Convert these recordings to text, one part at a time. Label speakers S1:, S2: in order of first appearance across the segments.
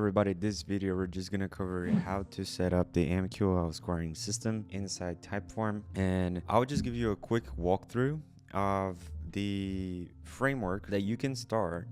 S1: everybody, this video we're just gonna cover how to set up the MQL scoring system inside Typeform, and I'll just give you a quick walkthrough of the framework that you can start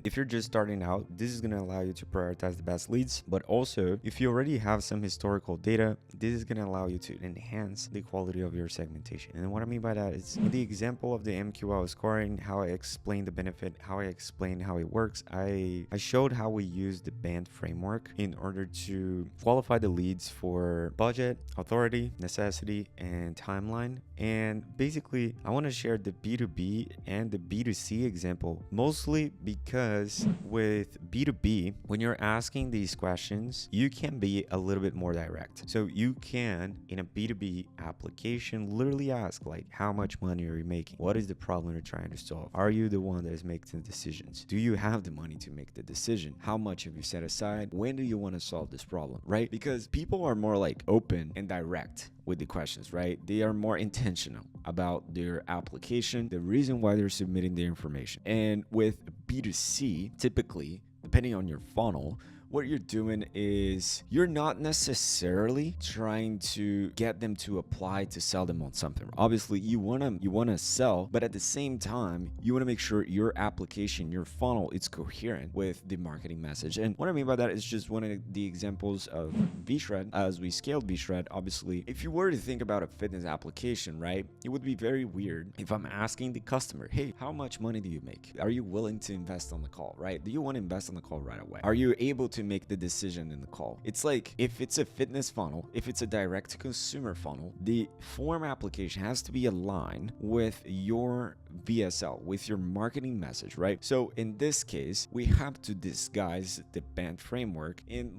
S1: if you're just starting out. This is going to allow you to prioritize the best leads, but also if you already have some historical data, this is going to allow you to enhance the quality of your segmentation. And what I mean by that is, in the example of the MQL scoring, how I explained the benefit, how I explained how it works, I showed how we use the BANT framework in order to qualify the leads for budget, authority, necessity, and timeline. And basically I want to share the B2B and the B2C example, mostly because with B2B, when you're asking these questions, you can be a little bit more direct. So you can, in a B2B application, literally ask like, how much money are you making? What is the problem you're trying to solve? Are you the one that is making the decisions? Do you have the money to make the decision? How much have you set aside? When do you want to solve this problem, right? Because people are more like open and direct with the questions, right? They are more intentional about their application, the reason why they're submitting their information. And with B2C, typically, depending on your funnel, what you're doing is you're not necessarily trying to get them to apply to sell them on something. Obviously, you wanna sell, but at the same time, you wanna make sure your application, your funnel, is coherent with the marketing message. And what I mean by that is just one of the examples of VShred. As we scaled VShred, obviously, if you were to think about a fitness application, right, it would be very weird if I'm asking the customer, hey, how much money do you make? Are you willing to invest on the call, right? Do you want to invest on the call right away? Are you able to make the decision in the call? It's like, if it's a fitness funnel, if it's a direct to consumer funnel, the form application has to be aligned with your VSL, with your marketing message, right? So in this case, we have to disguise the BANT framework in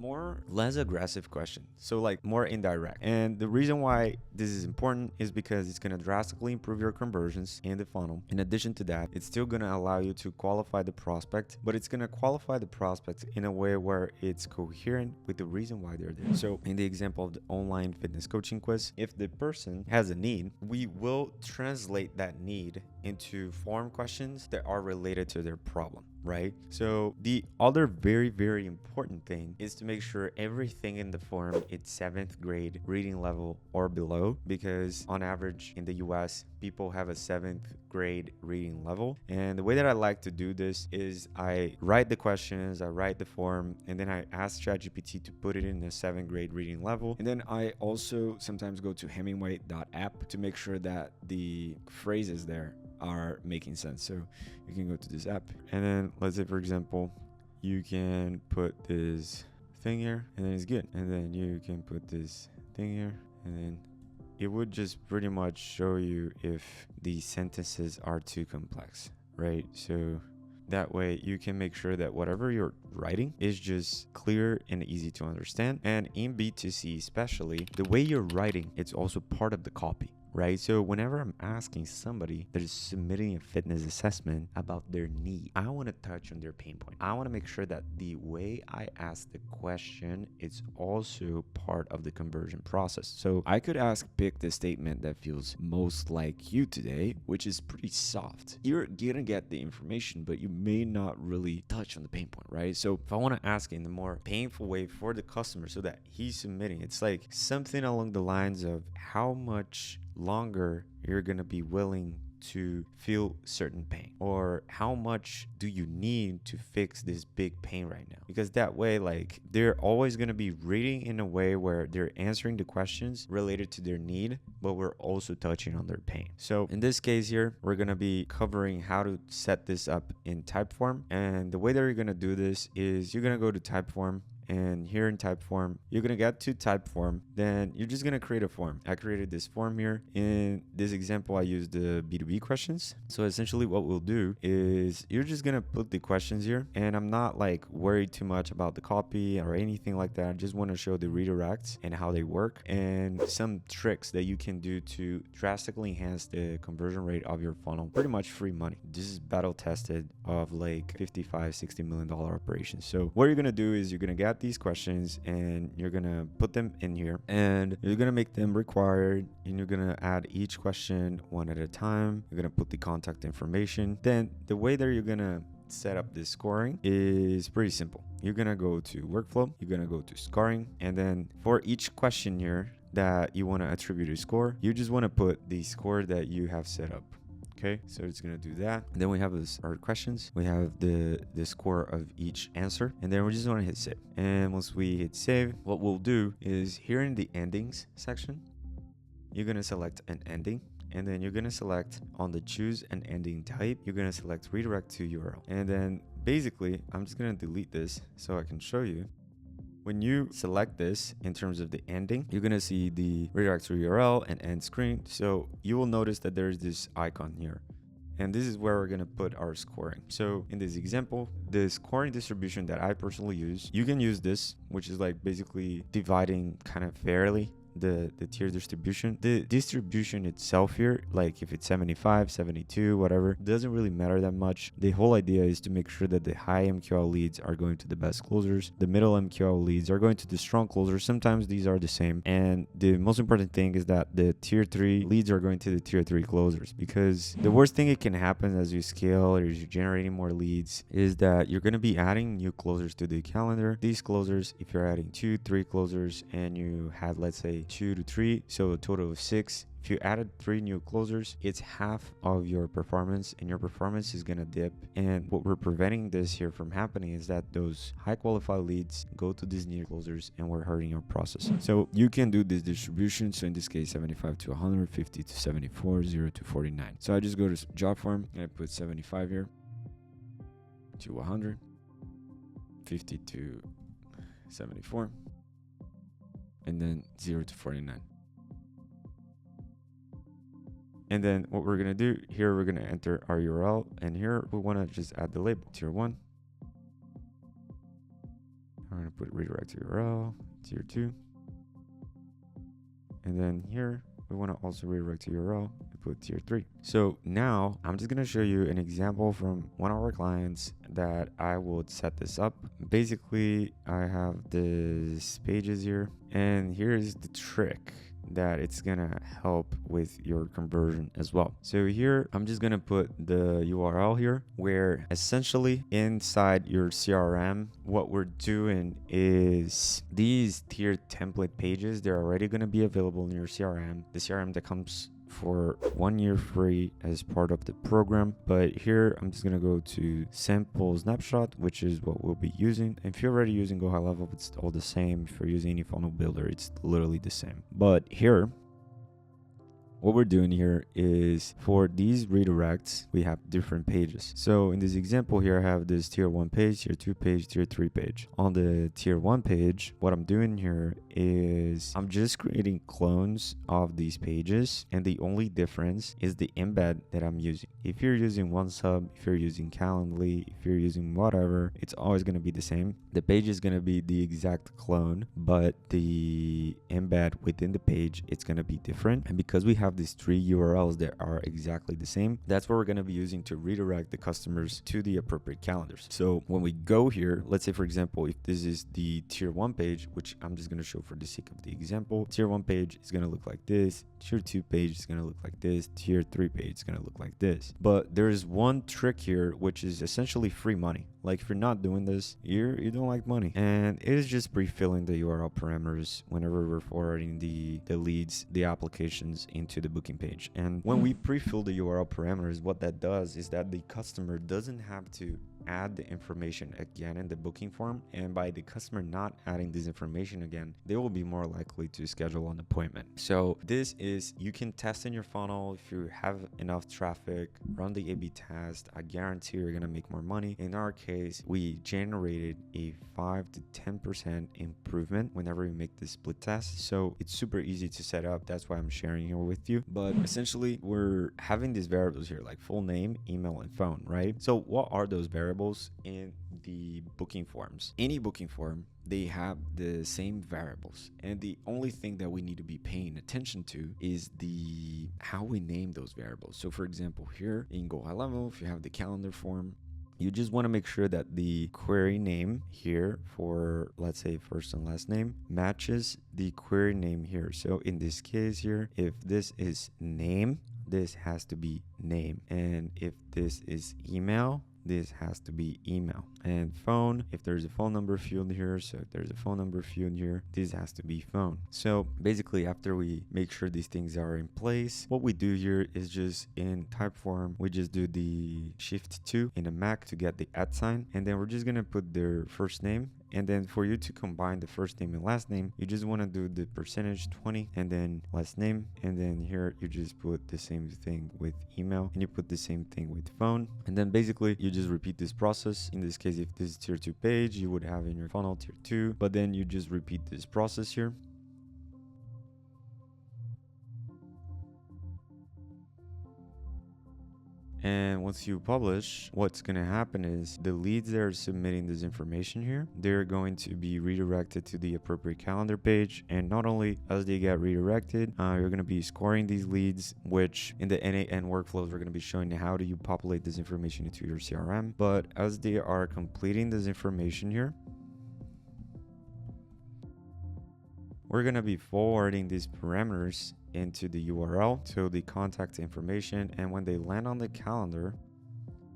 S1: less aggressive questions, so like more indirect. And the reason why this is important is because it's going to drastically improve your conversions in the funnel. In addition to that, it's still going to allow you to qualify the prospect, but it's going to qualify the prospect in a way where it's coherent with the reason why they're there. So in the example of the online fitness coaching quiz, if the person has a need, we will translate that need into form questions that are related to their problem, right? So the other very, very important thing is to make sure everything in the form is 7th grade reading level or below, because on average in the US, people have a 7th grade reading level. And the way that I like to do this is I write the questions, I write the form, and then I ask ChatGPT to put it in the 7th grade reading level. And then I also sometimes go to Hemingway.app to make sure that the phrases there are making sense. So you can go to this app, and then let's say, for example, you can put this thing here, and then it's good. And then you can put this thing here, and then it would just pretty much show you if the sentences are too complex, right? So that way you can make sure that whatever you're writing is just clear and easy to understand. And in B2C especially, the way you're writing, it's also part of the copy, right? So whenever I'm asking somebody that is submitting a fitness assessment about their need, I want to touch on their pain point. I want to make sure that the way I ask the question is also part of the conversion process. So I could pick the statement that feels most like you today, which is pretty soft. You're gonna get the information, but you may not really touch on the pain point, right? So if I want to ask in the more painful way for the customer so that he's submitting, it's like something along the lines of how much longer you're going to be willing to feel certain pain, or how much do you need to fix this big pain right now? Because that way, like, they're always going to be reading in a way where they're answering the questions related to their need, but we're also touching on their pain. So in this case here, we're going to be covering how to set this up in Typeform. And the way that you're going to do this is you're going to go to Typeform, and here in Typeform, you're going to get to Typeform. Then you're just going to create a form. I created this form here. In this example, I used the B2B questions. So essentially what we'll do is you're just going to put the questions here. And I'm not like worried too much about the copy or anything like that. I just want to show the redirects and how they work and some tricks that you can do to drastically enhance the conversion rate of your funnel. Pretty much free money. This is battle tested of like $55-60 million operations. So what you're going to do is you're going to get these questions and you're gonna put them in here, and you're gonna make them required, and you're gonna add each question one at a time. You're gonna put the contact information. Then the way that you're gonna set up this scoring is pretty simple. You're gonna go to workflow, you're gonna go to scoring, and then for each question here that you want to attribute a score, you just want to put the score that you have set up. Okay, so it's gonna do that. And then we have our questions. We have the score of each answer, and then we just want to hit save. And once we hit save, what we'll do is here in the endings section, you're gonna select an ending, and then you're gonna select on the choose an ending type, you're gonna select redirect to URL. And then basically, I'm just gonna delete this so I can show you. When you select this in terms of the ending, you're gonna see the redirect to URL and end screen. So you will notice that there's this icon here. And this is where we're gonna put our scoring. So in this example, the scoring distribution that I personally use, you can use this, which is like basically dividing kind of fairly the tier distribution. The distribution itself here, like if it's 75, 72, whatever, doesn't really matter that much. The whole idea is to make sure that the high MQL leads are going to the best closers, the middle MQL leads are going to the strong closers. Sometimes these are the same, and the most important thing is that the tier 3 leads are going to the tier 3 closers, because the worst thing it can happen as you scale or as you're generating more leads is that you're going to be adding new closers to the calendar. These closers, if you're adding 2-3 closers and you had, let's say, 2 to 3, so a total of 6. If you added 3 new closers, it's half of your performance, and your performance is gonna dip. And what we're preventing this here from happening is that those high qualified leads go to these new closers, and we're hurting your process. So you can do this distribution. So in this case, 75 to 100, 50 to 74, 0 to 49. So I just go to job form and I put 75 here to 100, 50 to 74. And then 0 to 49. And then what we're going to do here, we're going to enter our URL. And here we want to just add the label, tier 1. I'm going to put redirect to URL, tier 2. And then here we want to also redirect to URL and put tier 3. So now I'm just going to show you an example from one of our clients that I would set this up. Basically, I have this pages here, and here's the trick that it's gonna help with your conversion as well. So here I'm just gonna put the URL here, where essentially inside your CRM, what we're doing is these tiered template pages, they're already gonna be available in your CRM, the CRM that comes for 1 year free as part of the program. But here I'm just gonna go to sample snapshot, which is what we'll be using. If you're already using Go High Level, it's all the same. If you're using any funnel builder, it's literally the same. But here, what we're doing here is for these redirects, we have different pages. So in this example here, I have this tier 1 page, tier 2 page, tier 3 page. On the tier 1 page, what I'm doing here is I'm just creating clones of these pages, and the only difference is the embed that I'm using. If you're using OneSub, if you're using Calendly, if you're using whatever, it's always going to be the same. The page is going to be the exact clone, but the embed within the page, it's going to be different. And because we have these 3 URLs that are exactly the same, that's what we're going to be using to redirect the customers to the appropriate calendars. So when we go here, let's say for example, if this is the tier 1 page, which I'm just going to show for the sake of the example, tier 1 page is going to look like this, tier 2 page is going to look like this, tier 3 page is going to look like this. But there is one trick here, which is essentially free money. Like if you're not doing this, you don't like money. And it is just pre-filling the URL parameters whenever we're forwarding the leads, the applications into the booking page. And when we pre-fill the URL parameters, what that does is that the customer doesn't have to add the information again in the booking form. And by the customer not adding this information again, they will be more likely to schedule an appointment. So this is, you can test in your funnel. If you have enough traffic, run the A/B test. I guarantee you're gonna make more money. In our case, we generated a 5 to 10% improvement whenever we make this split test. So it's super easy to set up. That's why I'm sharing here with you. But essentially, we're having these variables here, like full name, email, and phone, right? So what are those variables in the booking forms? Any booking form, they have the same variables, and the only thing that we need to be paying attention to is the how we name those variables. So for example, here in Go High Level, if you have the calendar form, you just want to make sure that the query name here for, let's say, first and last name matches the query name here. So in this case here, if this is name, this has to be name. And if this is email, this has to be email. And phone, if there's a phone number field here, so if there's a phone number field here, this has to be phone. So basically, after we make sure these things are in place, what we do here is just in Typeform, we just do the shift 2 in a Mac to get the @ sign, and then we're just gonna put their first name. And then for you to combine the first name and last name, you just want to do the %20 and then last name. And then here you just put the same thing with email, and you put the same thing with phone. And then basically you just repeat this process. In this case, if this is tier 2 page, you would have in your funnel tier 2, but then you just repeat this process here. And once you publish, what's going to happen is the leads that are submitting this information here, they're going to be redirected to the appropriate calendar page. And not only as they get redirected, you're going to be scoring these leads, which in the end workflows, we're going to be showing how do you populate this information into your CRM. But as they are completing this information here, we're going to be forwarding these parameters into the URL to the contact information, and when they land on the calendar,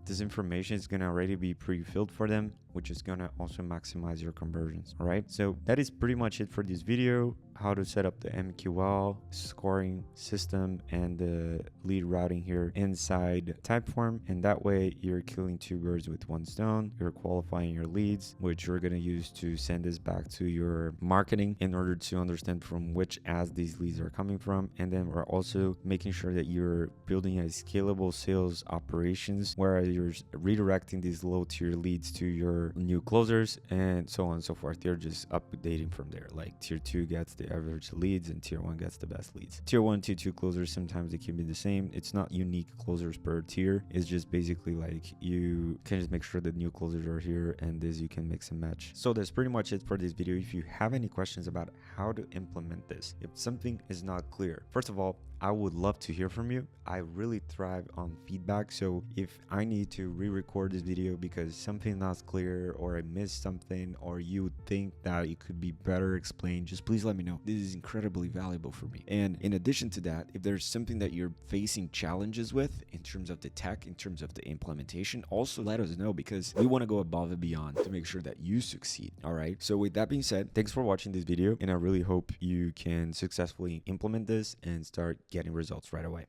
S1: this information is going to already be pre-filled for them, which is going to also maximize your conversions. All right, so that is pretty much it for this video, how to set up the MQL scoring system and the lead routing here inside Typeform. And that way you're killing two birds with one stone. You're qualifying your leads, which you're going to use to send this back to your marketing in order to understand from which ads these leads are coming from. And then we're also making sure that you're building a scalable sales operations where you're redirecting these low tier leads to your new closers and so on and so forth. They're just updating from there. Like tier 2 gets the average leads and tier 1 gets the best leads. Tier 1, tier 2 closers, sometimes they can be the same. It's not unique closers per tier. It's just basically like you can just make sure that new closers are here, and this you can mix and match. So that's pretty much it for this video. If you have any questions about how to implement this, if something is not clear, first of all, I would love to hear from you. I really thrive on feedback. So if I need to re-record this video because something not clear or I missed something or you think that it could be better explained, just please let me know. This is incredibly valuable for me. And in addition to that, if there's something that you're facing challenges with in terms of the tech, in terms of the implementation, also let us know, because we want to go above and beyond to make sure that you succeed. All right. So with that being said, thanks for watching this video, and I really hope you can successfully implement this and start getting results right away.